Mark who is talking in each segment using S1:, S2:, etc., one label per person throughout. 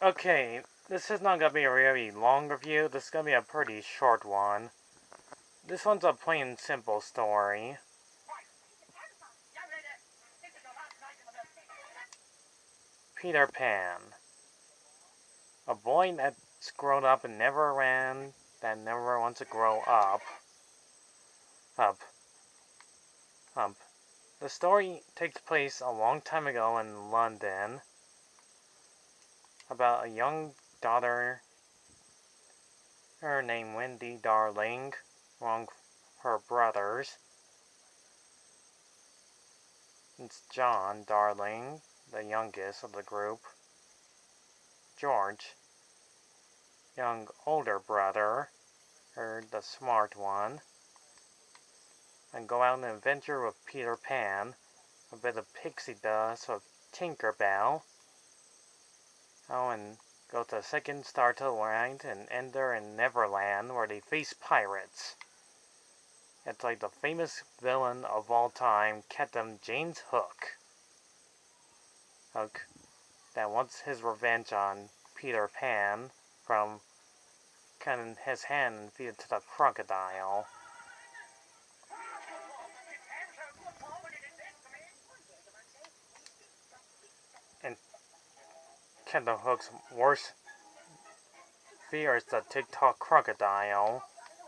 S1: Okay, this is not gonna be a really long review. This is gonna be a pretty short one. This one's a plain simple story. Peter Pan. A boy that's grown up and never ran, that never wants to grow up. Up. Up. The story takes place a long time ago in London about a young daughter, her name Wendy Darling, along her brothers. It's John Darling, the youngest of the group. George, young older brother, or the smart one, and go out on an adventure with Peter Pan, a bit of pixie dust with Tinker Bell. Oh, and go to the second star to the right and enter in Neverland where they face pirates. It's like the famous villain of all time, Captain James Hook. Hook that wants his revenge on Peter Pan from cutting his hand and feed it to the crocodile. And Captain Hook's worst fear is the tick-tock crocodile.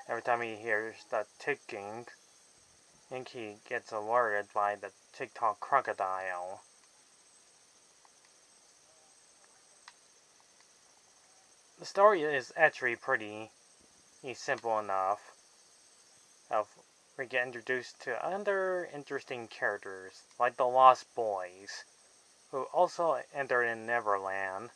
S1: Every time he hears the ticking, I think he gets alerted by the tick-tock crocodile. The story is actually pretty simple enough. We get introduced to other interesting characters, like the Lost Boys, who also enter in Neverland.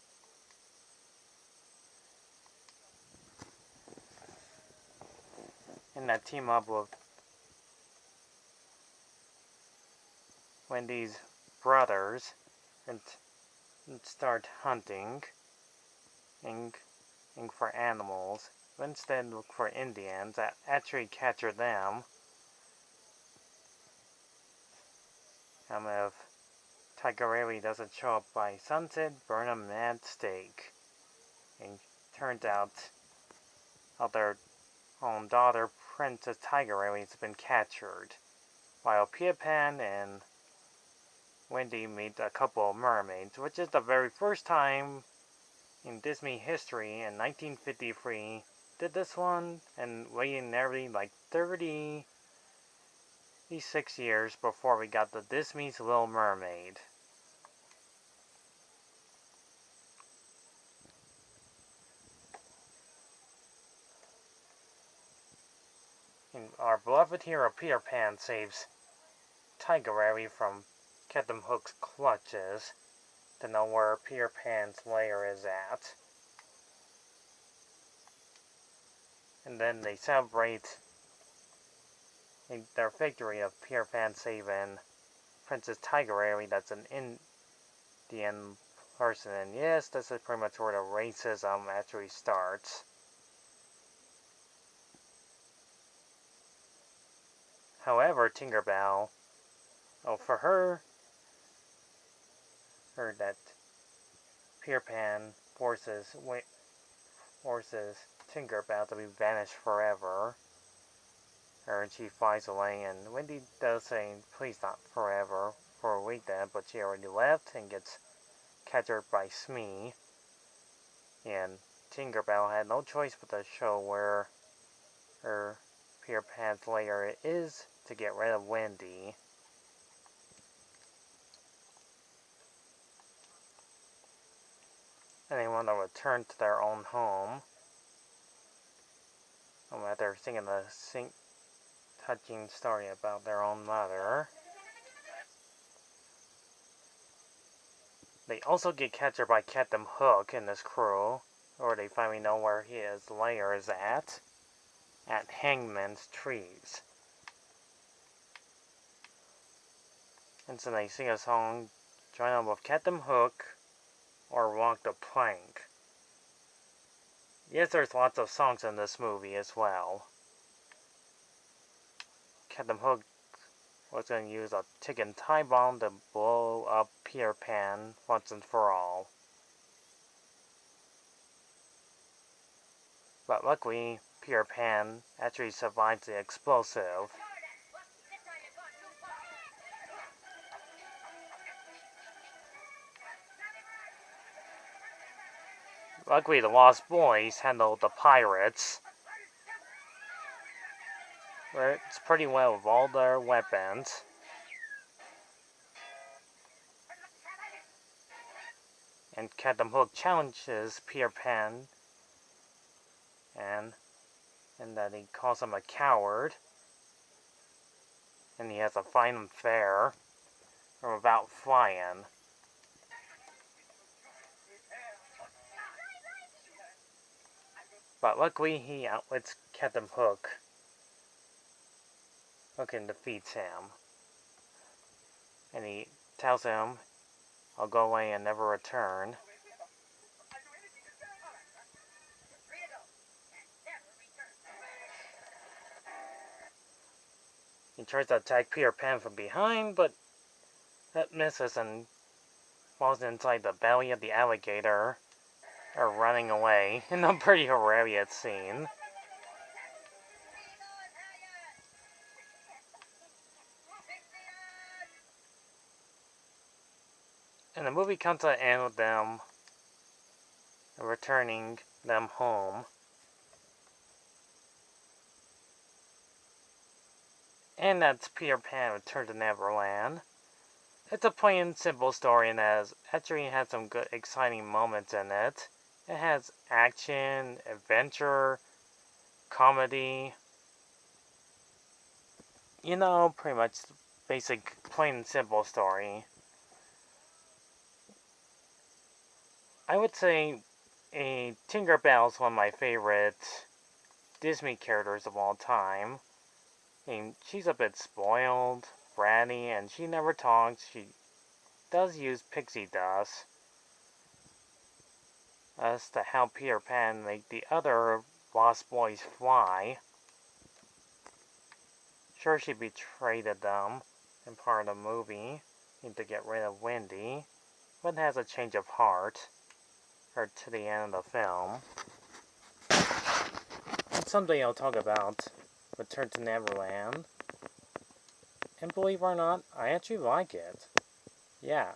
S1: And that team up with Wendy's brothers and start hunting and for animals. But instead look for Indians that actually capture them. If Tiger Lily doesn't show up by sunset, burn a mad stake. And turns out their own daughter, Princess Tiger Lily, has been captured. While Peter Pan and Wendy meet a couple of mermaids, which is the very first time in Disney history in 1953 did this one, and waiting nearly like 36 years before we got the Disney's Little Mermaid. And our beloved hero Peter Pan saves Tiger Lily from Captain Hook's clutches to know where Peter Pan's lair is at. And then they celebrate their victory of Peter Pan saving Princess Tiger Lily, that's an Indian person. And yes, this is pretty much where the racism actually starts. However, Tinkerbell, for her that Peter Pan forces Tinkerbell to be vanished forever. And she flies away, and Wendy does say, please not forever, for a week then, but she already left and gets captured by Smee. And Tinkerbell had no choice but to show where her Peter Pan's lair is to get rid of Wendy. And they want to return to their own home. After singing the touching story about their own mother. They also get captured by Captain Hook and his crew, or they finally know where his lair is at Hangman's Trees. And so they sing a song, join up with Captain Hook, or Walk the Plank. Yes, there's lots of songs in this movie as well. Captain Hook was going to use a ticking time bomb to blow up Peter Pan once and for all. But luckily, Peter Pan actually survives the explosive. Luckily, the Lost Boys handled the pirates. It's pretty well with all their weapons. And Captain Hook challenges Peter Pan, and that he calls him a coward, and he has to fight him fair or without flying. But luckily, he outwits Captain Hook. Hook and defeats him, and he tells him, "I'll go away and never return." He tries to attack Peter Pan from behind, but that misses and falls inside the belly of the alligator, or running away in a pretty hilarious scene. And the movie comes to an end with them returning them home. And that's Peter Pan Return to Neverland. It's a plain, simple story and actually has some good, exciting moments in it. It has action, adventure, comedy. You know, pretty much basic, plain, simple story. I would say Tinkerbell is one of my favorite Disney characters of all time. I mean, she's a bit spoiled, bratty, and she never talks. She does use pixie dust as to how Peter Pan make the other Lost Boys fly. Sure, she betrayed them in part of the movie, to get rid of Wendy, but has a change of heart, or to the end of the film. And someday I'll talk about Return to Neverland. And believe it or not, I actually like it. Yeah,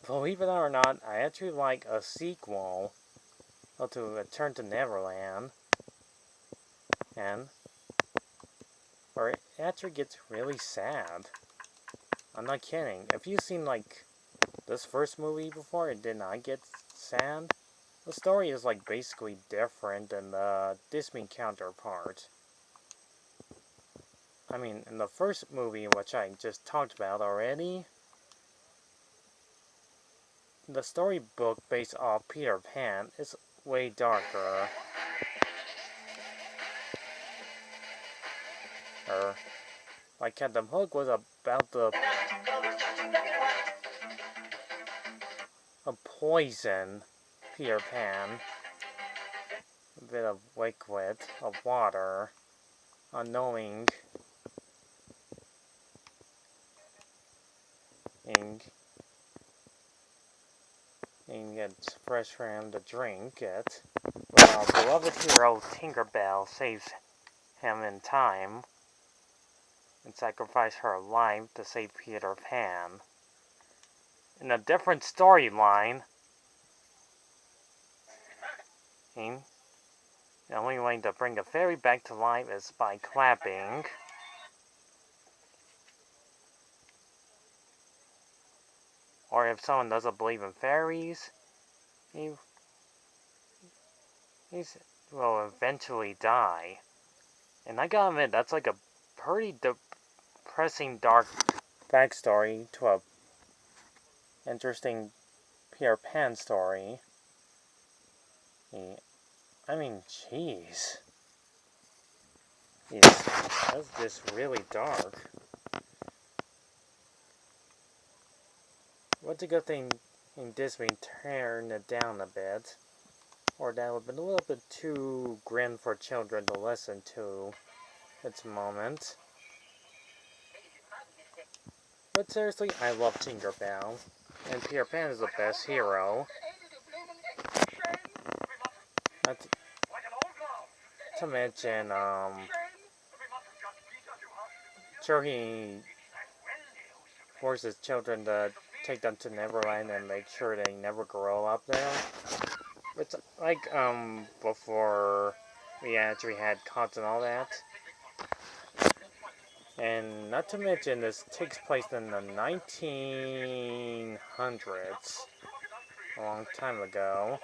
S1: believe it or not, I actually like a sequel to Return to Neverland. And where it actually gets really sad. I'm not kidding. If you've seen like this first movie before, it did not get sad. The story is like basically different than the Disney counterpart. I mean, in the first movie, which I just talked about already, the storybook based off Peter Pan is way darker. Like Captain Hook was about the poison Peter Pan, a bit of liquid, of water, unknowing, and it's fresh for him to drink it. But our beloved hero Tinkerbell saves him in time and sacrifices her life to save Peter Pan. In a different storyline, the only way to bring a fairy back to life is by clapping. Or if someone doesn't believe in fairies, he will eventually die. And I gotta admit, that's like a pretty depressing, dark backstory to a interesting Peter Pan story. I mean, jeez. That's just really dark. What's a good thing in Disney turned it down a bit? Or that would have been a little bit too grim for children to listen to at the moment. But seriously, I love Tinkerbell. And Peter Pan is the best hero. to mention, sure he forces children to take them to Neverland and make sure they never grow up there. It's like, before we actually had cons and all that. And not to mention, this takes place in the 1900s, a long time ago.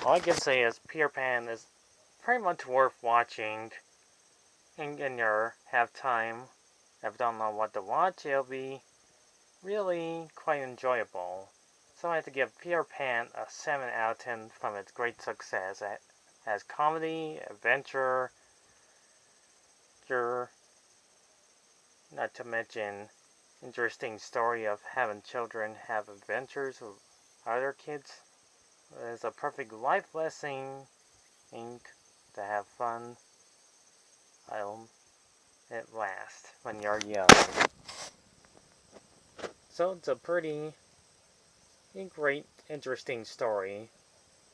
S1: All I can say is Peter Pan is pretty much worth watching in your have time. If you don't know what to watch, it'll be really quite enjoyable. So I have to give Peter Pan a 7 out of 10 from its great success as comedy, adventure, not to mention interesting story of having children have adventures with other kids. It's a perfect life lesson to have fun at last when you're young. So it's a pretty great, interesting story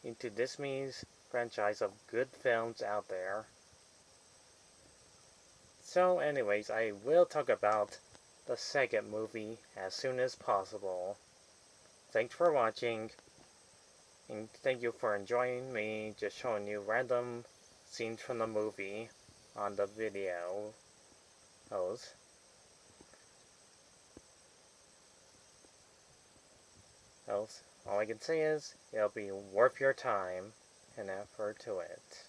S1: into Disney's franchise of good films out there. So anyways, I will talk about the second movie as soon as possible. Thanks for watching, and thank you for enjoying me just showing you random scenes from the movie on the video. All I can say is, it'll be worth your time and effort to it.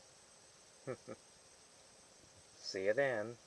S1: See you then.